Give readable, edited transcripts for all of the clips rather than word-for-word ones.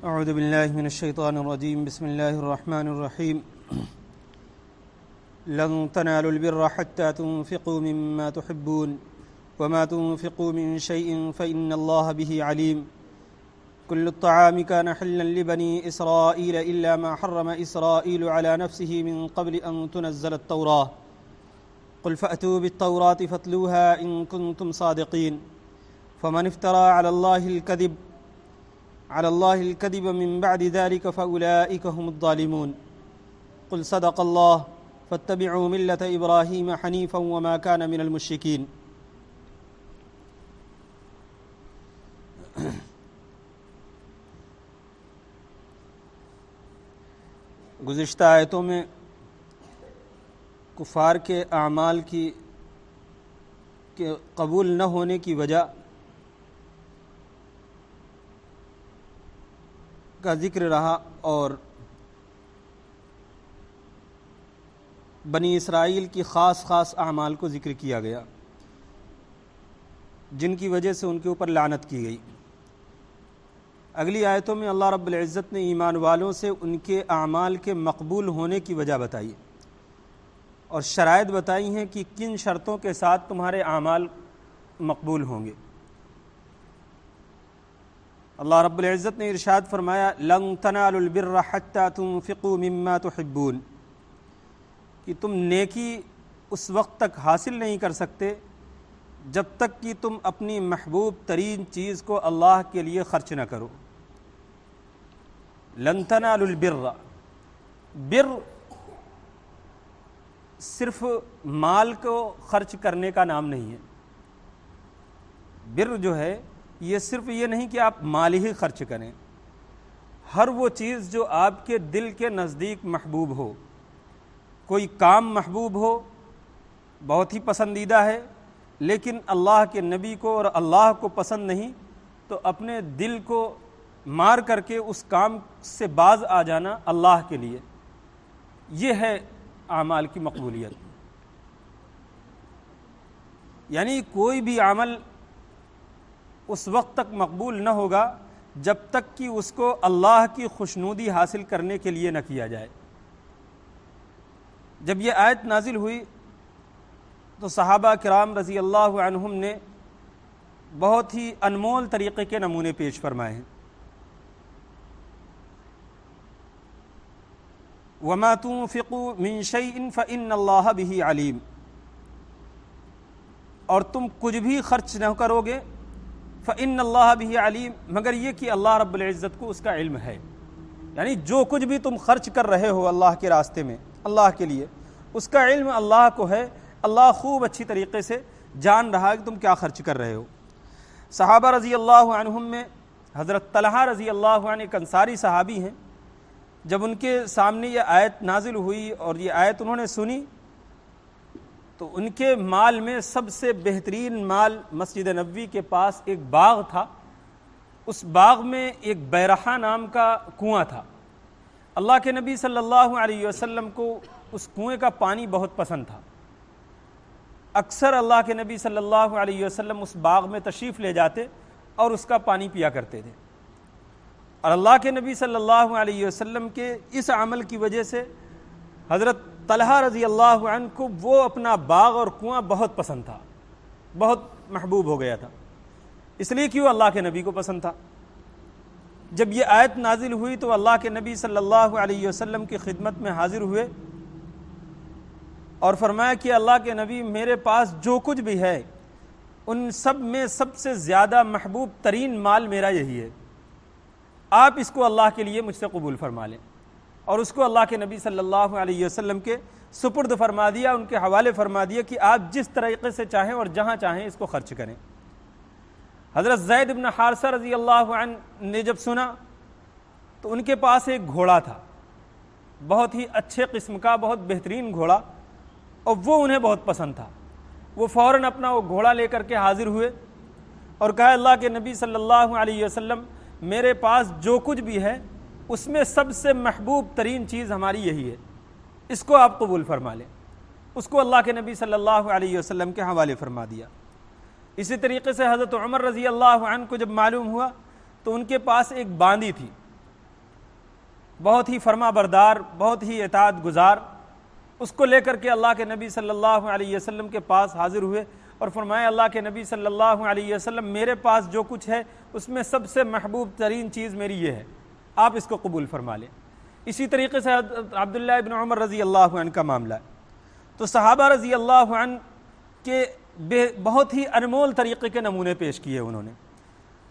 اعوذ باللہ من الشیطان الرجیم بسم اللہ الرحمن الرحیم لن تنالوا البر حتى تنفقوا مما تحبون وما تنفقوا من شيء فإن الله به عليم كل الطعام كان حلا لبني إسرائيل إلا ما حرم إسرائيل على نفسه من قبل أن تنزل التوراة قل فأتوا بالتوراة فاتلوها إن كنتم صادقين فمن افترى على الله الكذب من بعد ذلك فأولئك هم الظالمون قل صدق الله فاتبعوا ملة إبراهيم حنيفا وما كان من المشركين. گزشتہ آیتوں میں کفار کے اعمال کے قبول نہ ہونے کی وجہ کا ذکر رہا اور بنی اسرائیل کی خاص اعمال کو ذکر کیا گیا جن کی وجہ سے ان کے اوپر لعنت کی گئی. اگلی آیتوں میں اللہ رب العزت نے ایمان والوں سے ان کے اعمال کے مقبول ہونے کی وجہ بتائی اور شرائط بتائی ہیں کہ کن شرطوں کے ساتھ تمہارے اعمال مقبول ہوں گے. اللہ رب العزت نے ارشاد فرمایا لن تنالوا البر حتى تنفقوا مما تحبون کہ تم نیکی اس وقت تک حاصل نہیں کر سکتے جب تک کہ تم اپنی محبوب ترین چیز کو اللہ کے لیے خرچ نہ کرو. لن تنالوا البر، بر صرف مال کو خرچ کرنے کا نام نہیں ہے. بر جو ہے یہ صرف یہ نہیں کہ آپ مال ہی خرچ کریں، ہر وہ چیز جو آپ کے دل کے نزدیک محبوب ہو. کوئی کام محبوب ہو، بہت ہی پسندیدہ ہے لیکن اللہ کے نبی کو اور اللہ کو پسند نہیں، تو اپنے دل کو مار کر کے اس کام سے باز آ جانا اللہ کے لیے، یہ ہے اعمال کی مقبولیت. یعنی کوئی بھی عمل اس وقت تک مقبول نہ ہوگا جب تک کہ اس کو اللہ کی خوشنودی حاصل کرنے کے لیے نہ کیا جائے. جب یہ آیت نازل ہوئی تو صحابہ کرام رضی اللہ عنہم نے بہت ہی انمول طریقے کے نمونے پیش فرمائے ہیں. وَمَا تُنْفِقُوا مِنْ شَيْءٍ فَإِنَّ اللَّهَ بِهِ عَلِيمٌ، اور تم کچھ بھی خرچ نہ کرو گے فَإِنَّ اللَّهَ بِهِ عَلِيمٌ، مگر یہ کہ اللہ رب العزت کو اس کا علم ہے. یعنی جو کچھ بھی تم خرچ کر رہے ہو اللہ کے راستے میں اللہ کے لیے، اس کا علم اللہ کو ہے. اللہ خوب اچھی طریقے سے جان رہا ہے کہ تم کیا خرچ کر رہے ہو. صحابہ رضی اللہ عنہم میں حضرت طلحہ رضی اللہ عنہ ایک انصاری صحابی ہیں. جب ان کے سامنے یہ آیت نازل ہوئی اور یہ آیت انہوں نے سنی تو ان کے مال میں سب سے بہترین مال مسجد نبوی کے پاس ایک باغ تھا. اس باغ میں ایک بیرحہ نام کا کنواں تھا. اللہ کے نبی صلی اللہ علیہ وسلم کو اس کنویں کا پانی بہت پسند تھا. اکثر اللہ کے نبی صلی اللہ علیہ وسلم اس باغ میں تشریف لے جاتے اور اس کا پانی پیا کرتے تھے. اور اللہ کے نبی صلی اللہ علیہ وسلم کے اس عمل کی وجہ سے حضرت طلحہ رضی اللہ عنہ کو وہ اپنا باغ اور کنواں بہت پسند تھا، بہت محبوب ہو گیا تھا، اس لیے کہ وہ اللہ کے نبی کو پسند تھا. جب یہ آیت نازل ہوئی تو اللہ کے نبی صلی اللہ علیہ وسلم کی خدمت میں حاضر ہوئے اور فرمایا کہ اللہ کے نبی، میرے پاس جو کچھ بھی ہے ان سب میں سب سے زیادہ محبوب ترین مال میرا یہی ہے، آپ اس کو اللہ کے لیے مجھ سے قبول فرما لیں. اور اس کو اللہ کے نبی صلی اللہ علیہ وسلم کے سپرد فرما دیا، ان کے حوالے فرما دیا کہ آپ جس طریقے سے چاہیں اور جہاں چاہیں اس کو خرچ کریں. حضرت زید بن حارثہ رضی اللہ عنہ نے جب سنا تو ان کے پاس ایک گھوڑا تھا، بہت ہی اچھے قسم کا، بہت بہترین گھوڑا، اور وہ انہیں بہت پسند تھا. وہ فوراً اپنا وہ گھوڑا لے کر کے حاضر ہوئے اور کہا اللہ کے نبی صلی اللہ علیہ وسلم، میرے پاس جو کچھ بھی ہے اس میں سب سے محبوب ترین چیز ہماری یہی ہے، اس کو آپ قبول فرما لیں. اس کو اللہ کے نبی صلی اللہ علیہ وسلم کے حوالے فرما دیا. اسی طریقے سے حضرت عمر رضی اللہ عنہ کو جب معلوم ہوا تو ان کے پاس ایک باندی تھی، بہت ہی فرما بردار، بہت ہی اطاعت گزار، اس کو لے کر کے اللہ کے نبی صلی اللہ علیہ وسلم کے پاس حاضر ہوئے اور فرمایا اللہ کے نبی صلی اللہ علیہ وسلم میرے پاس جو کچھ ہے اس میں سب سے محبوب ترین چیز میری یہ ہے، آپ اس کو قبول فرما لیں۔ اسی طریقے سے عبداللہ ابن عمر رضی اللہ عنہ کا معاملہ ہے۔ تو صحابہ رضی اللہ عنہ کے بہت ہی انمول طریقے کے نمونے پیش کیے انہوں نے،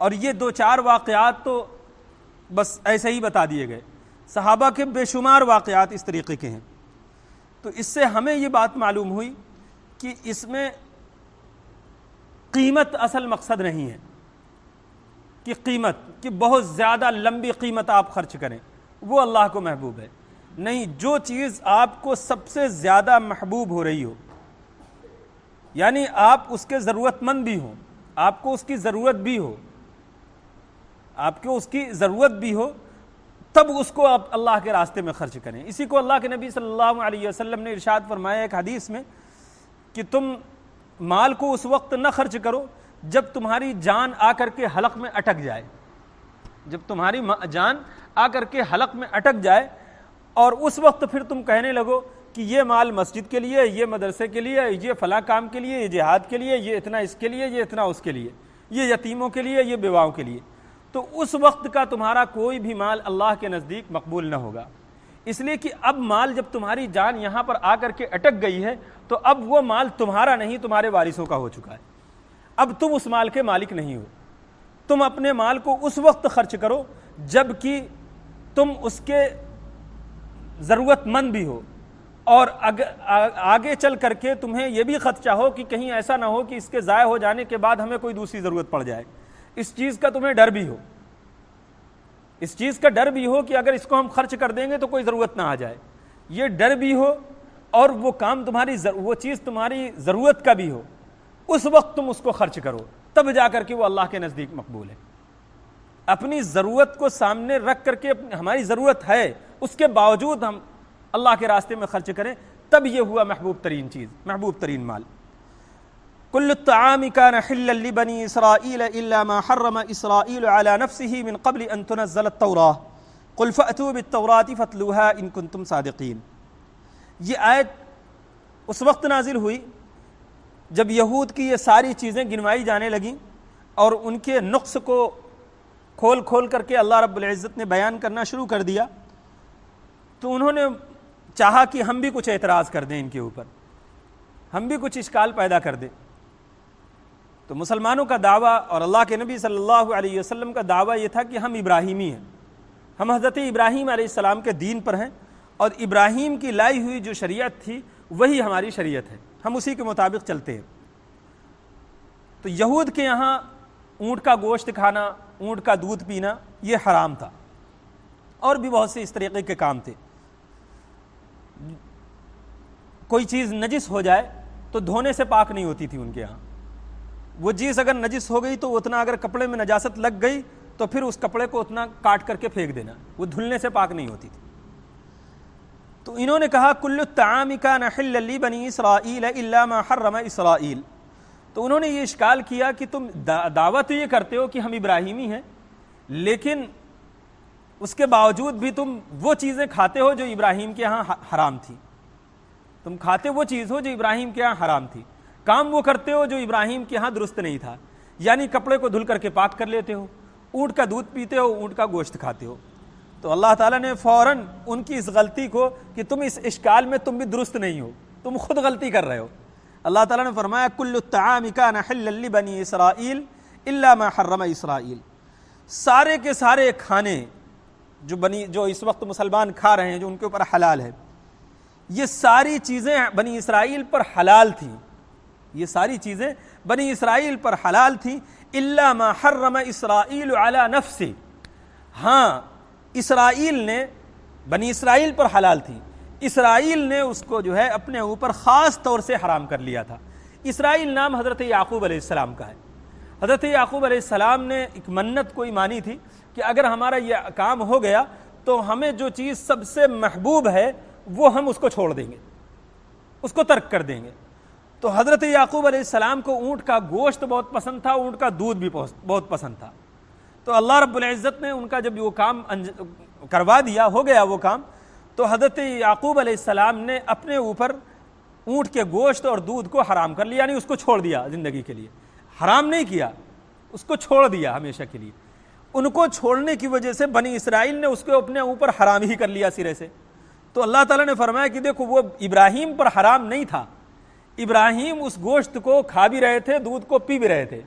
اور یہ 2-4 واقعات تو بس ایسے ہی بتا دیے گئے، صحابہ کے بے شمار واقعات اس طریقے کے ہیں۔ تو اس سے ہمیں یہ بات معلوم ہوئی کہ اس میں قیمت اصل مقصد نہیں ہے کہ قیمت کہ بہت زیادہ لمبی قیمت آپ خرچ کریں، وہ اللہ کو محبوب ہے۔ نہیں، جو چیز آپ کو سب سے زیادہ محبوب ہو رہی ہو، یعنی آپ اس کے ضرورت مند بھی ہوں، آپ کو اس کی ضرورت بھی ہو، آپ کو اس کی ضرورت بھی ہو، تب اس کو آپ اللہ کے راستے میں خرچ کریں۔ اسی کو اللہ کے نبی صلی اللہ علیہ وسلم نے ارشاد فرمایا ایک حدیث میں کہ تم مال کو اس وقت نہ خرچ کرو جب تمہاری جان آ کر کے حلق میں اٹک جائے، جب تمہاری جان آ کر کے حلق میں اٹک جائے، اور اس وقت پھر تم کہنے لگو کہ یہ مال مسجد کے لیے، یہ مدرسے کے لیے، یہ فلاں کام کے لیے، یہ جہاد کے لیے، یہ اتنا اس کے لیے، یہ اتنا اس کے لیے، یہ یتیموں کے لیے، یہ بیواؤں کے لیے، تو اس وقت کا تمہارا کوئی بھی مال اللہ کے نزدیک مقبول نہ ہوگا۔ اس لیے کہ اب مال جب تمہاری جان یہاں پر آ کر کے اٹک گئی ہے تو اب وہ مال تمہارا نہیں، تمہارے وارثوں کا ہو چکا ہے، اب تم اس مال کے مالک نہیں ہو۔ تم اپنے مال کو اس وقت خرچ کرو جب کہ تم اس کے ضرورت مند بھی ہو، اور آگے چل کر کے تمہیں یہ بھی خدشہ ہو کہ کہیں ایسا نہ ہو کہ اس کے ضائع ہو جانے کے بعد ہمیں کوئی دوسری ضرورت پڑ جائے، اس چیز کا تمہیں ڈر بھی ہو، اس چیز کا ڈر بھی ہو کہ اگر اس کو ہم خرچ کر دیں گے تو کوئی ضرورت نہ آ جائے، یہ ڈر بھی ہو، اور وہ کام تمہاری وہ چیز تمہاری ضرورت کا بھی ہو، اس وقت تم اس کو خرچ کرو، تب جا کر کے وہ اللہ کے نزدیک مقبول ہے۔ اپنی ضرورت کو سامنے رکھ کر کے ہماری ضرورت ہے اس کے باوجود ہم اللہ کے راستے میں خرچ کریں، تب یہ ہوا محبوب ترین چیز، محبوب ترین مال۔ کل الطعام کان حلا لبنی اسرائیل الا ما حرم اسرائیل علی نفسه من قبل ان تنزل التوراۃ قل فأتوا بالتوراۃ فاتلوها ان کنتم صادقین۔ یہ آیت اس وقت نازل ہوئی جب یہود کی یہ ساری چیزیں گنوائی جانے لگیں اور ان کے نقص کو کھول کھول کر کے اللہ رب العزت نے بیان کرنا شروع کر دیا، تو انہوں نے چاہا کہ ہم بھی کچھ اعتراض کر دیں ان کے اوپر، ہم بھی کچھ اشکال پیدا کر دیں۔ تو مسلمانوں کا دعویٰ اور اللہ کے نبی صلی اللہ علیہ وسلم کا دعویٰ یہ تھا کہ ہم ابراہیمی ہیں، ہم حضرت ابراہیم علیہ السلام کے دین پر ہیں، اور ابراہیم کی لائی ہوئی جو شریعت تھی وہی ہماری شریعت ہے، ہم اسی کے مطابق چلتے ہیں۔ تو یہود کے یہاں اونٹ کا گوشت کھانا، اونٹ کا دودھ پینا یہ حرام تھا، اور بھی بہت سے اس طریقے کے کام تھے۔ کوئی چیز نجس ہو جائے تو دھونے سے پاک نہیں ہوتی تھی ان کے ہاں، وہ چیز اگر نجس ہو گئی تو اتنا اگر کپڑے میں نجاست لگ گئی تو پھر اس کپڑے کو اتنا کاٹ کر کے پھینک دینا، وہ دھلنے سے پاک نہیں ہوتی تھی۔ تو انہوں نے کہا کل الطعام کان حلا لبنی اسرائیل الا ما حرم اسرائیل۔ تو انہوں نے یہ اشکال کیا کہ تم دعوت یہ کرتے ہو کہ ہم ابراہیمی ہیں، لیکن اس کے باوجود بھی تم وہ چیزیں کھاتے ہو جو ابراہیم کے ہاں حرام تھی، تم کھاتے وہ چیز ہو جو ابراہیم کے ہاں حرام تھی، کام وہ کرتے ہو جو ابراہیم کے ہاں درست نہیں تھا، یعنی کپڑے کو دھل کر کے پاک کر لیتے ہو، اونٹ کا دودھ پیتے ہو، اونٹ کا گوشت کھاتے ہو۔ تو اللہ تعالیٰ نے فوراً ان کی اس غلطی کو کہ تم اس اشکال میں تم بھی درست نہیں ہو، تم خود غلطی کر رہے ہو، اللہ تعالیٰ نے فرمایا کل الطعام کان حلا لبنی اسرائیل الا ما حرم اسرائیل۔ سارے کے سارے کھانے جو اس وقت مسلمان کھا رہے ہیں جو ان کے اوپر حلال ہے، یہ ساری چیزیں بنی اسرائیل پر حلال تھیں، یہ ساری چیزیں بنی اسرائیل پر حلال تھیں الا ما حرم اسرائیل علی نفسہ۔ ہاں، اسرائیل نے، بنی اسرائیل پر حلال تھی، اسرائیل نے اس کو جو ہے اپنے اوپر خاص طور سے حرام کر لیا تھا۔ اسرائیل نام حضرت یعقوب علیہ السلام کا ہے۔ حضرت یعقوب علیہ السلام نے ایک منت کوئی مانی تھی کہ اگر ہمارا یہ کام ہو گیا تو ہمیں جو چیز سب سے محبوب ہے وہ ہم اس کو چھوڑ دیں گے، اس کو ترک کر دیں گے۔ تو حضرت یعقوب علیہ السلام کو اونٹ کا گوشت بہت پسند تھا، اونٹ کا دودھ بھی بہت پسند تھا۔ تو اللہ رب العزت نے ان کا جب وہ کام کروا دیا، ہو گیا وہ کام، تو حضرت یعقوب علیہ السلام نے اپنے اوپر اونٹ کے گوشت اور دودھ کو حرام کر لیا، یعنی اس کو چھوڑ دیا زندگی کے لیے، حرام نہیں کیا، اس کو چھوڑ دیا ہمیشہ کے لیے۔ ان کو چھوڑنے کی وجہ سے بنی اسرائیل نے اس کو اپنے اوپر حرام ہی کر لیا سرے سے۔ تو اللہ تعالیٰ نے فرمایا کہ دیکھو وہ ابراہیم پر حرام نہیں تھا، ابراہیم اس گوشت کو کھا بھی رہے تھے، دودھ کو پی بھی رہے تھے،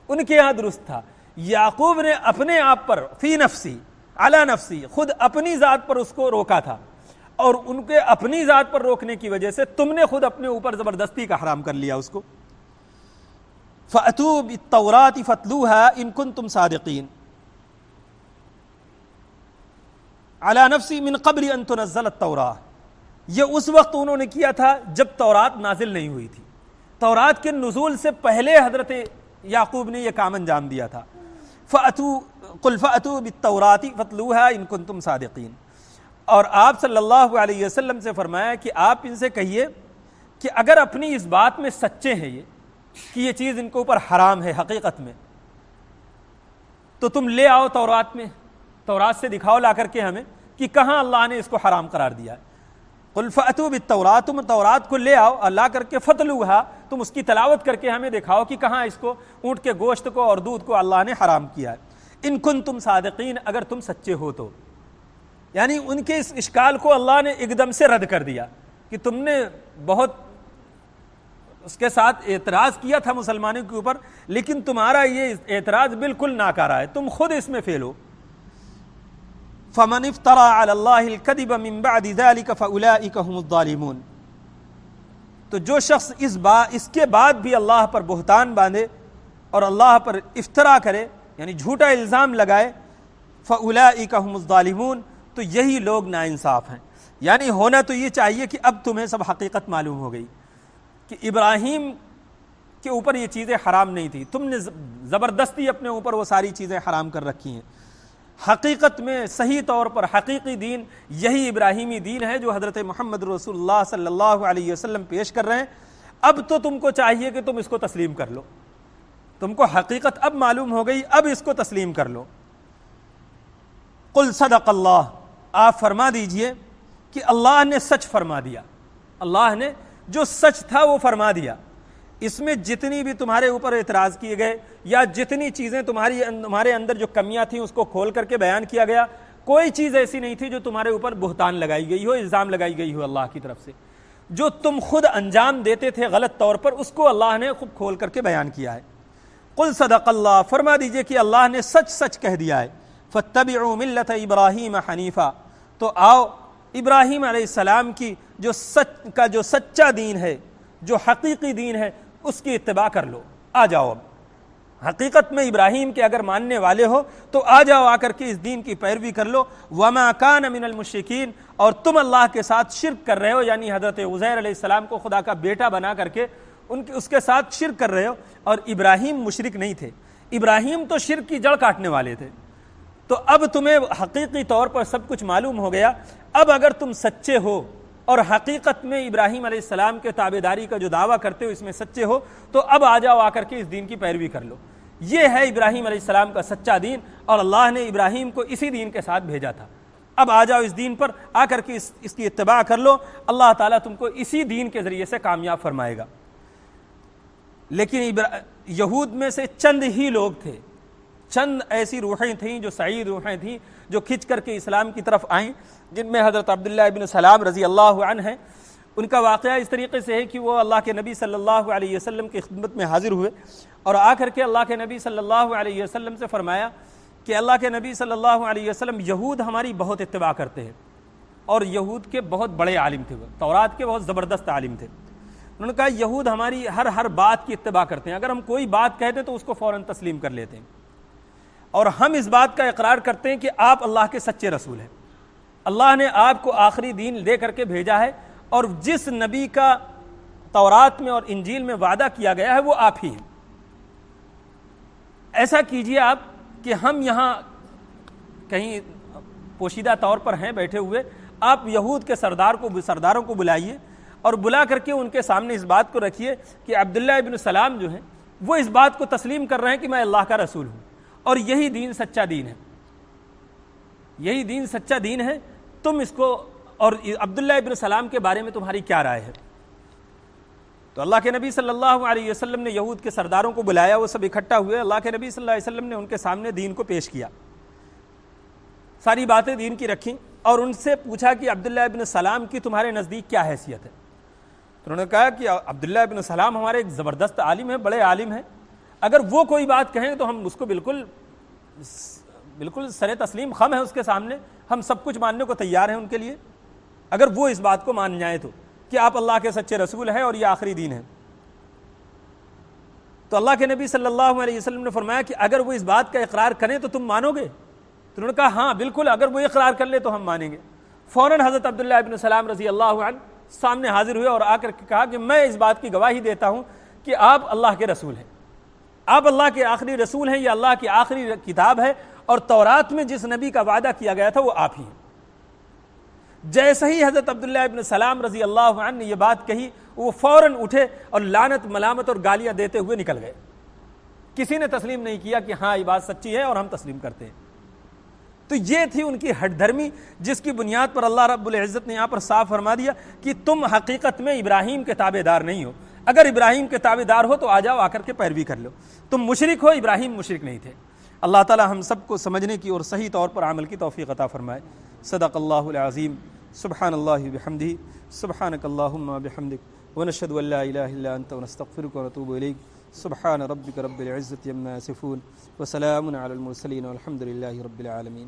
ان کے یہاں درست تھا۔ یعقوب نے اپنے آپ پر فی نفسی علی نفسی، خود اپنی ذات پر اس کو روکا تھا، اور ان کے اپنی ذات پر روکنے کی وجہ سے تم نے خود اپنے اوپر زبردستی کا حرام کر لیا اس کو۔ فَأْتُوا بِالتَّوْرَاةِ فَاتْلُوهَا إِن كُنتُمْ صَادِقِينَ عَلَى نَفْسِي مِن قَبْلِ أَن تُنَزَّلَ التَّوْرَاةُ، یہ اس وقت انہوں نے کیا تھا جب تورات نازل نہیں ہوئی تھی، تورات کے نزول سے پہلے حضرت یعقوب نے یہ کام انجام دیا تھا۔ قُلْ فَأْتُوا بِالتَّوْرَاةِ فَاتْلُوهَا إِن كُنتُمْ صَادِقِينَ، اور آپ صلی اللہ علیہ وسلم سے فرمایا کہ آپ ان سے کہیے کہ اگر اپنی اس بات میں سچے ہیں یہ کہ یہ چیز ان کے اوپر حرام ہے حقیقت میں، تو تم لے آؤ تورات میں، تورات سے دکھاؤ لا کر کے ہمیں کہ کہاں اللہ نے اس کو حرام قرار دیا ہے۔ قل فأتوا بالتوراۃ، تم تورات کو لے آؤ لا کر کے، فتلوہا، تم اس کی تلاوت کر کے ہمیں دکھاؤ کہ کہاں اس کو، اونٹ کے گوشت کو اور دودھ کو اللہ نے حرام کیا ہے۔ ان کنتم صادقین، اگر تم سچے ہو تو، یعنی ان کے اس اشکال کو اللہ نے ایک دم سے رد کر دیا کہ تم نے بہت اس کے ساتھ اعتراض کیا تھا مسلمانوں کے اوپر، لیکن تمہارا یہ اعتراض بالکل ناکارہ ہے، تم خود اس میں فیل ہو۔ فَمَنِ افْتَرَىٰ عَلَى اللَّهِ الْكَذِبَ مِن بَعْدِ ذَلِكَ فَأُولَٰئِكَ هُمُ الظَّالِمُونَ، تو جو شخص اس کے بعد بھی اللہ پر بہتان باندھے اور اللہ پر افترا کرے، یعنی جھوٹا الزام لگائے، فَأُولَٰئِكَ هُمُ الظَّالِمُونَ، تو یہی لوگ ناانصاف ہیں۔ یعنی ہونا تو یہ چاہیے کہ اب تمہیں سب حقیقت معلوم ہو گئی کہ ابراہیم کے اوپر یہ چیزیں حرام نہیں تھی، تم نے زبردستی اپنے اوپر وہ ساری چیزیں حرام کر رکھی ہیں۔ حقیقت میں صحیح طور پر حقیقی دین یہی ابراہیمی دین ہے جو حضرت محمد رسول اللہ صلی اللہ علیہ وسلم پیش کر رہے ہیں۔ اب تو تم کو چاہیے کہ تم اس کو تسلیم کر لو، تم کو حقیقت اب معلوم ہو گئی، اب اس کو تسلیم کر لو۔ قل صدق اللہ، آپ فرما دیجئے کہ اللہ نے سچ فرما دیا، اللہ نے جو سچ تھا وہ فرما دیا۔ اس میں جتنی بھی تمہارے اوپر اعتراض کیے گئے یا جتنی چیزیں تمہارے اندر جو کمیاں تھیں اس کو کھول کر کے بیان کیا گیا، کوئی چیز ایسی نہیں تھی جو تمہارے اوپر بہتان لگائی گئی ہو، الزام لگائی گئی ہو اللہ کی طرف سے۔ جو تم خود انجام دیتے تھے غلط طور پر، اس کو اللہ نے خود کھول کر کے بیان کیا ہے۔ قل صدق اللہ، فرما دیجئے کہ اللہ نے سچ سچ کہہ دیا ہے۔ فاتبعوا ملت ابراہیم حنیفا، تو آؤ ابراہیم علیہ السلام کی جو سچا دین ہے، جو حقیقی دین ہے، اس کی اتباع کر لو، آ جاؤ۔ اب حقیقت میں ابراہیم کے اگر ماننے والے ہو تو آ جاؤ، آ کر کے اس دین کی پیروی کر لو۔ وما کان من المشرکین، اور تم اللہ کے ساتھ شرک کر رہے ہو، یعنی حضرت عزیر علیہ السلام کو خدا کا بیٹا بنا کر کے اس کے ساتھ شرک کر رہے ہو، اور ابراہیم مشرک نہیں تھے، ابراہیم تو شرک کی جڑ کاٹنے والے تھے۔ تو اب تمہیں حقیقی طور پر سب کچھ معلوم ہو گیا، اب اگر تم سچے ہو اور حقیقت میں ابراہیم علیہ السلام کے تابعداری کا جو دعویٰ کرتے ہو اس میں سچے ہو، تو اب آ جاؤ، آ کر کے اس دین کی پیروی کر لو۔ یہ ہے ابراہیم علیہ السلام کا سچا دین، اور اللہ نے ابراہیم کو اسی دین کے ساتھ بھیجا تھا۔ اب آ جاؤ اس دین پر، آ کر کے اس کی اتباع کر لو، اللہ تعالیٰ تم کو اسی دین کے ذریعے سے کامیاب فرمائے گا۔ لیکن یہود میں سے چند ہی لوگ تھے، چند ایسی روحیں تھیں جو سعید روحیں تھیں جو کھنچ کر کے اسلام کی طرف آئیں، جن میں حضرت عبداللہ ابن سلام رضی اللہ عنہ ہیں۔ ان کا واقعہ اس طریقے سے ہے کہ وہ اللہ کے نبی صلی اللہ علیہ وسلم کی خدمت میں حاضر ہوئے، اور آ کر کے اللہ کے نبی صلی اللہ علیہ وسلم سے فرمایا کہ اللہ کے نبی صلی اللہ علیہ وسلم، یہود ہماری بہت اتباع کرتے ہیں، اور یہود کے بہت بڑے عالم تھے، وہ تورات کے بہت زبردست عالم تھے۔ انہوں نے کہا یہود ہماری ہر بات کی اتباع کرتے ہیں، اگر ہم کوئی بات کہتے ہیں تو اس کو فوراً تسلیم کر لیتے ہیں، اور ہم اس بات کا اقرار کرتے ہیں کہ آپ اللہ کے سچے رسول ہیں، اللہ نے آپ کو آخری دین دے کر کے بھیجا ہے، اور جس نبی کا تورات میں اور انجیل میں وعدہ کیا گیا ہے وہ آپ ہی ہیں۔ ایسا کیجئے آپ کہ ہم یہاں کہیں پوشیدہ طور پر ہیں بیٹھے ہوئے، آپ یہود کے سرداروں کو بلائیے، اور بلا کر کے ان کے سامنے اس بات کو رکھیے کہ عبداللہ ابن سلام جو ہیں وہ اس بات کو تسلیم کر رہے ہیں کہ میں اللہ کا رسول ہوں، اور یہی دین سچا دین ہے۔ یہی دین سچا دین ہے، تم اس کو، اور عبداللہ ابن سلام کے بارے میں تمہاری کیا رائے ہے؟ تو اللہ کے نبی صلی اللہ علیہ وسلم نے یہود کے سرداروں کو بلایا، وہ سب اکٹھا ہوئے، اللہ کے نبی صلی اللہ علیہ وسلم نے ان کے سامنے دین کو پیش کیا، ساری باتیں دین کی رکھیں، اور ان سے پوچھا کہ عبداللہ ابن سلام کی تمہارے نزدیک کیا حیثیت ہے؟ تو انہوں نے کہا کہ عبداللہ ابن سلام ہمارے ایک زبردست عالم ہیں، بڑے عالم ہیں، اگر وہ کوئی بات کہیں تو ہم اس کو بالکل سر تسلیم خم ہے اس کے سامنے، ہم سب کچھ ماننے کو تیار ہیں ان کے لیے، اگر وہ اس بات کو مان جائیں تو کہ آپ اللہ کے سچے رسول ہیں اور یہ آخری دین ہے۔ تو اللہ کے نبی صلی اللہ علیہ وسلم نے فرمایا کہ اگر وہ اس بات کا اقرار کریں تو تم مانو گے؟ تو انہوں نے کہا ہاں بالکل، اگر وہ اقرار کر لے تو ہم مانیں گے۔ فوراً حضرت عبداللہ ابن سلام رضی اللہ عنہ سامنے حاضر ہوئے اور آ کر کے کہا کہ میں اس بات کی گواہی دیتا ہوں کہ آپ اللہ کے رسول ہیں، آپ اللہ کے آخری رسول ہیں، یہ اللہ کی آخری کتاب ہے، اور تورات میں جس نبی کا وعدہ کیا گیا تھا وہ آپ ہی ہیں۔ جیسے ہی حضرت عبداللہ ابن سلام رضی اللہ عنہ نے یہ بات کہی، وہ فوراً اٹھے اور لعنت ملامت اور گالیاں دیتے ہوئے نکل گئے، کسی نے تسلیم نہیں کیا کہ ہاں یہ بات سچی ہے اور ہم تسلیم کرتے ہیں۔ تو یہ تھی ان کی ہٹ دھرمی، جس کی بنیاد پر اللہ رب العزت نے یہاں پر صاف فرما دیا کہ تم حقیقت میں ابراہیم کے تابع دار نہیں ہو، اگر ابراہیم کے تابع دار ہو تو آ جاؤ، آ کر کے پیروی کر لو، تم مشرک ہو، ابراہیم مشرک نہیں تھے۔ اللہ تعالی ہم سب کو سمجھنے کی اور صحیح طور پر عمل کی توفیق عطا فرمائے۔ صدق اللہ العظیم۔ سبحان اللہ بحمدہ، سبحانک اللہم بحمدک، ونشہد ان لا الہ الا انت، ونستغفرک ونتوب الیک۔ سبحان ربک رب العزۃ عما یصفون، وسلام علی المرسلین، والحمد للہ رب العالمین۔